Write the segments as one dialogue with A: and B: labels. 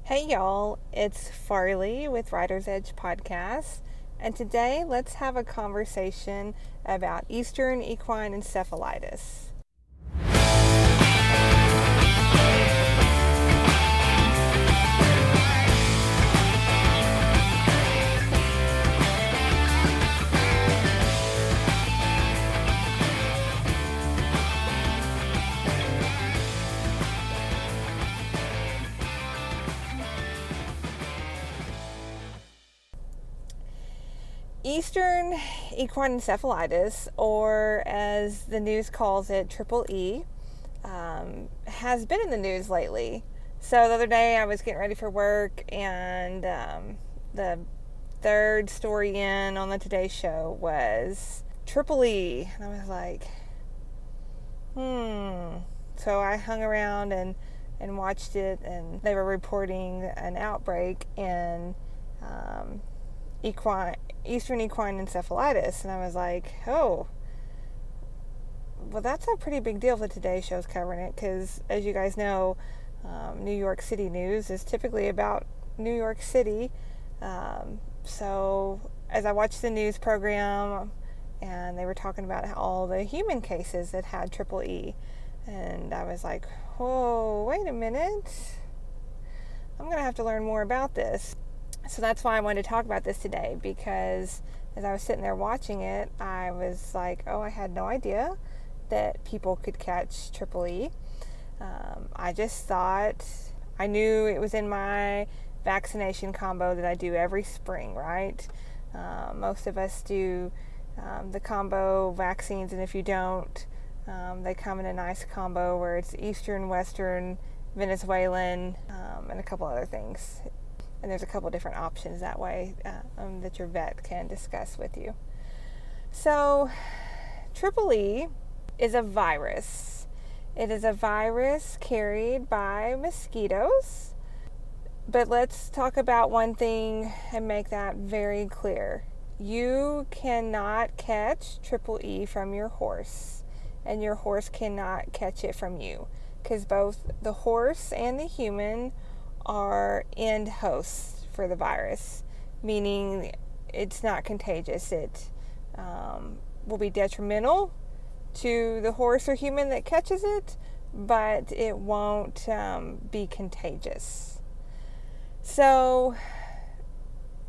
A: Hey y'all, it's Farley with Writer's Edge Podcast, and today let's have a conversation about Eastern Equine Encephalitis. Eastern Equine Encephalitis, or as the news calls it, Triple E, has been in the news lately. So the other day I was getting ready for work, and the third story in on the Today Show was Triple E, and I was like, So I hung around and watched it, and they were reporting an outbreak in Eastern Equine Encephalitis, and I was like, oh, well, that's a pretty big deal that Today Show's covering it, because as you guys know, New York City news is typically about New York City. So as I watched the news program, and they were talking about all the human cases that had Triple E, and I was like, whoa, wait a minute, I'm going to have to learn more about this. So that's why I wanted to talk about this today, because as I was sitting there watching it, I was like, oh, I had no idea that people could catch Triple E. I just thought, I knew it was in my vaccination combo that I do every spring, right? Most of us do the combo vaccines, and if you don't, they come in a nice combo where it's Eastern, Western, Venezuelan, and a couple other things. And there's a couple different options that way that your vet can discuss with you. So, Triple E is a virus. It is a virus carried by mosquitoes. But let's talk about one thing and make that very clear. You cannot catch Triple E from your horse, and your horse cannot catch it from you, because both the horse and the human are end hosts for the virus, meaning it's not contagious. It will be detrimental to the horse or human that catches it, but it won't be contagious. So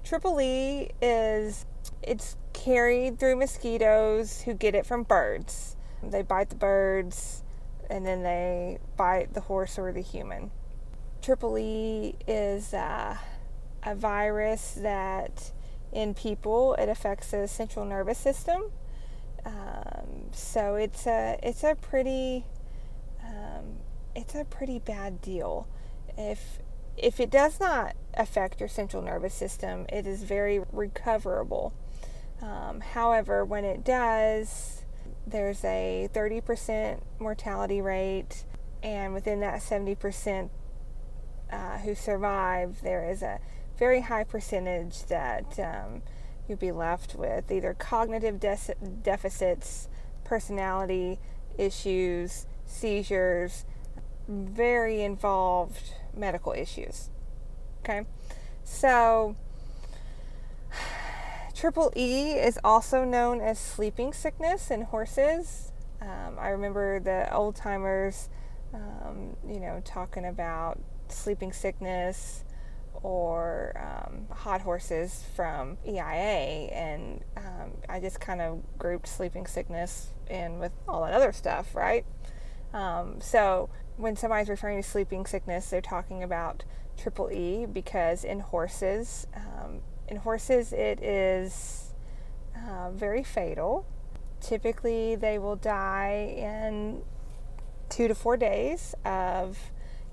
A: Triple E it's carried through mosquitoes who get it from birds. They bite the birds, and then they bite the horse or the human. Triple E is a virus that in people it affects the central nervous system. So it's a pretty bad deal. If it does not affect your central nervous system, it is very recoverable. However, when it does, there's a 30% mortality rate, and within that 70% who survive, there is a very high percentage that you'll be left with either cognitive deficits, personality issues, seizures, very involved medical issues. Okay, so Triple E is also known as sleeping sickness in horses. I remember the old timers, talking about sleeping sickness or hot horses from EIA, and I just kind of grouped sleeping sickness in with all that other stuff, right? So when somebody's referring to sleeping sickness, they're talking about Triple E, because in horses it is very fatal. Typically they will die in 2 to 4 days of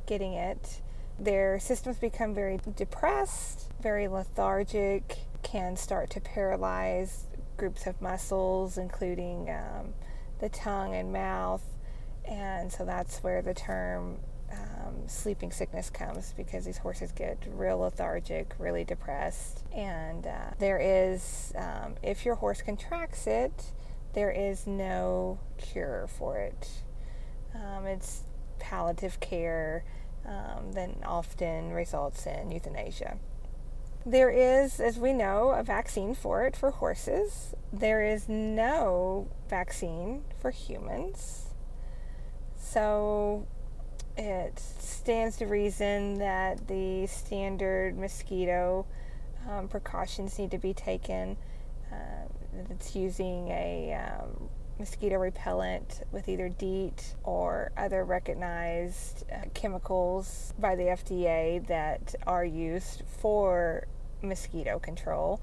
A: getting it. Their systems become very depressed, very lethargic, can start to paralyze groups of muscles, including the tongue and mouth. And so that's where the term sleeping sickness comes, because these horses get real lethargic, really depressed. And there is, if your horse contracts it, there is no cure for it. It's palliative care. then often results in euthanasia. There is, as we know, a vaccine for it for horses. There is no vaccine for humans. So it stands to reason that the standard mosquito precautions need to be taken. It's using a mosquito repellent with either DEET or other recognized chemicals by the FDA that are used for mosquito control.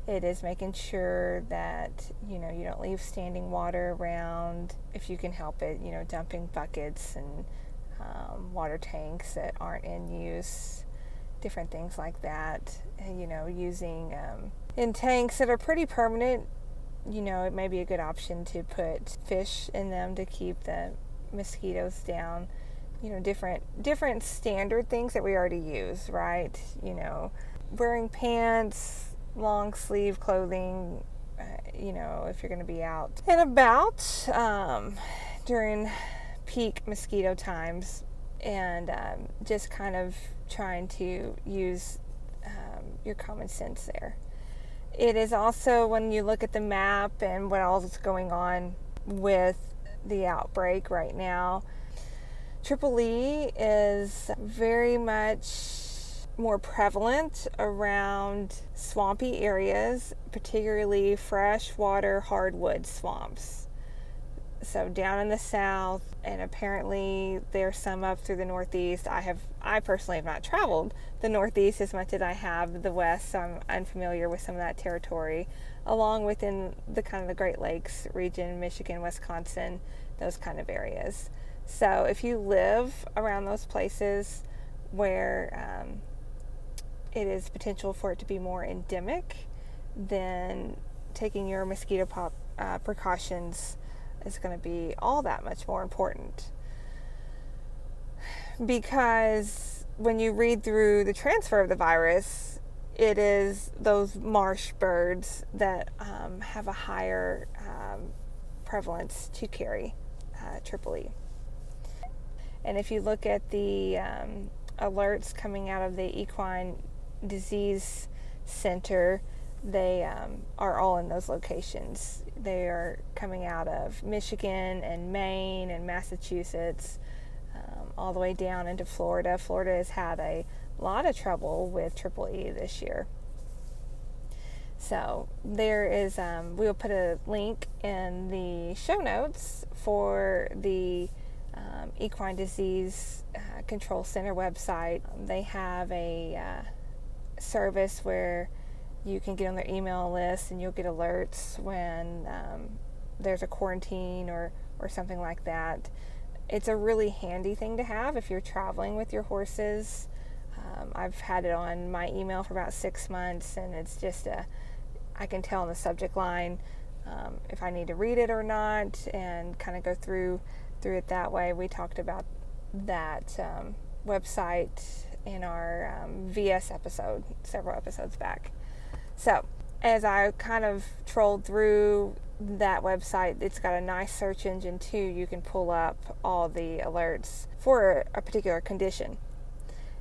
A: It is making sure that you don't leave standing water around if you can help it, dumping buckets and water tanks that aren't in use, different things like that. Using in tanks that are pretty permanent, it may be a good option to put fish in them to keep the mosquitoes down. Different standard things that we already use, right? Wearing pants, long sleeve clothing, if you're going to be out and about during peak mosquito times, and just kind of trying to use your common sense there. It is also, when you look at the map and what all is going on with the outbreak right now, Triple E is very much more prevalent around swampy areas, particularly freshwater hardwood swamps. So down in the south, and apparently there's some up through the northeast. I personally have not traveled the northeast as much as I have the west, so I'm unfamiliar with some of that territory, along within the kind of the Great Lakes region, Michigan, Wisconsin, those kind of areas. So if you live around those places where it is potential for it to be more endemic, then taking your mosquito precautions is going to be all that much more important. Because when you read through the transfer of the virus, it is those marsh birds that have a higher prevalence to carry Triple E. And if you look at the alerts coming out of the Equine Disease Center, they are all in those locations. They are coming out of Michigan and Maine and Massachusetts, all the way down into Florida. Florida has had a lot of trouble with Triple E this year. So there is, we'll put a link in the show notes for the Equine Disease Control Center website. They have a service where you can get on their email list and you'll get alerts when there's a quarantine or something like that. It's a really handy thing to have if you're traveling with your horses. I've had it on my email for about 6 months, and it's just I can tell in the subject line if I need to read it or not, and kind of go through it that way. We talked about that website in our VS episode several episodes back. So as I kind of trolled through that website, it's got a nice search engine too. You can pull up all the alerts for a particular condition.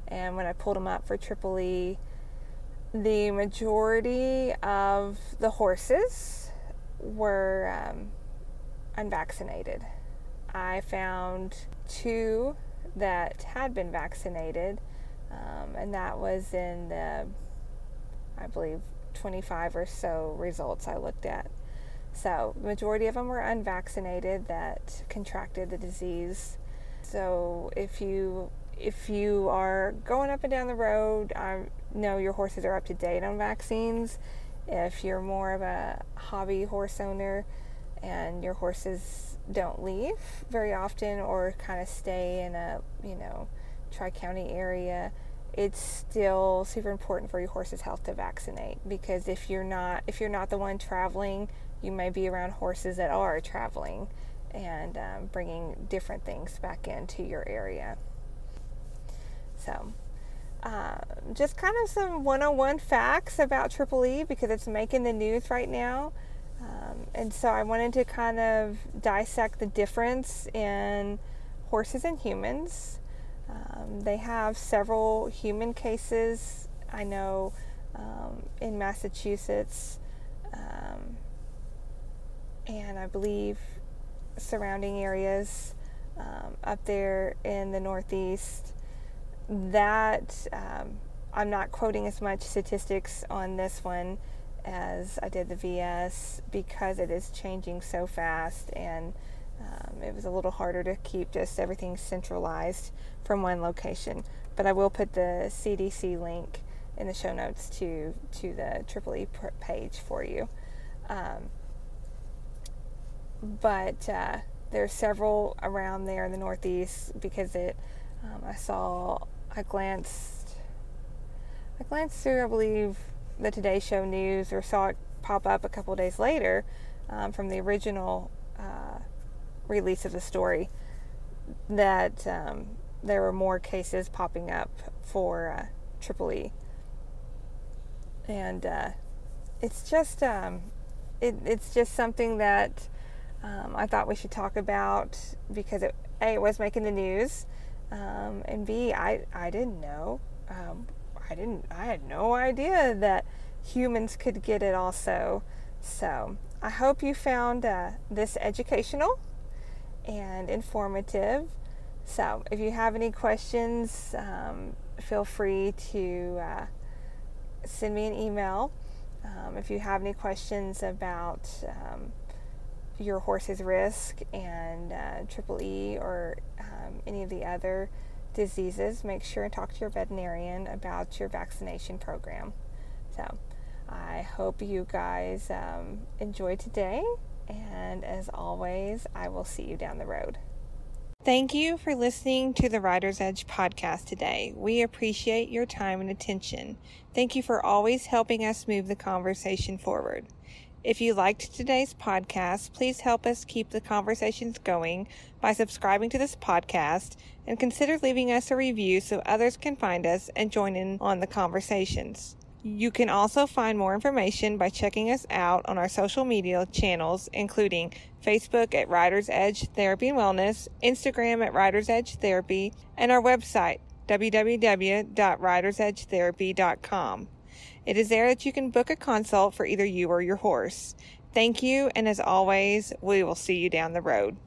A: And when I pulled them up for Triple E, the majority of the horses were unvaccinated. I found 2 that had been vaccinated, and that was in the, I believe, 25 or so results I looked at. So the majority of them were unvaccinated that contracted the disease. So if you are going up and down the road, I know your horses are up to date on vaccines. If you're more of a hobby horse owner and your horses don't leave very often or kind of stay in a, tri-county area, it's still super important for your horse's health to vaccinate, because if you're not the one traveling, you may be around horses that are traveling and bringing different things back into your area. So just kind of some 101 facts about Triple E, because it's making the news right now. And so I wanted to kind of dissect the difference in horses and humans. They have several human cases, I know, in Massachusetts, and I believe surrounding areas up there in the Northeast. That I'm not quoting as much statistics on this one as I did the VS because it is changing so fast, and it was a little harder to keep just everything centralized from one location. But I will put the CDC link in the show notes to the EEE page for you. But there's several around there in the Northeast because I glanced through, I believe, the Today Show news, or saw it pop up a couple days later from the original release of the story, that there were more cases popping up for EEE. And it's just something that I thought we should talk about because it was making the news, and B, I didn't know. I had no idea that humans could get it also. So I hope you found this educational and informative. So if you have any questions, feel free to send me an email. If you have any questions about your horse's risk and EEE or any of the other diseases, make sure and talk to your veterinarian about your vaccination program. So I hope you guys enjoyed today, and as always, I will see you down the road. Thank you for listening to the Rider's Edge podcast today. We appreciate your time and attention. Thank you for always helping us move the conversation forward. If you liked today's podcast, please help us keep the conversations going by subscribing to this podcast, and consider leaving us a review so others can find us and join in on the conversations. You can also find more information by checking us out on our social media channels, including Facebook at Rider's Edge Therapy and Wellness, Instagram at Rider's Edge Therapy, and our website, www.ridersedgetherapy.com. It is there that you can book a consult for either you or your horse. Thank you, and as always, we will see you down the road.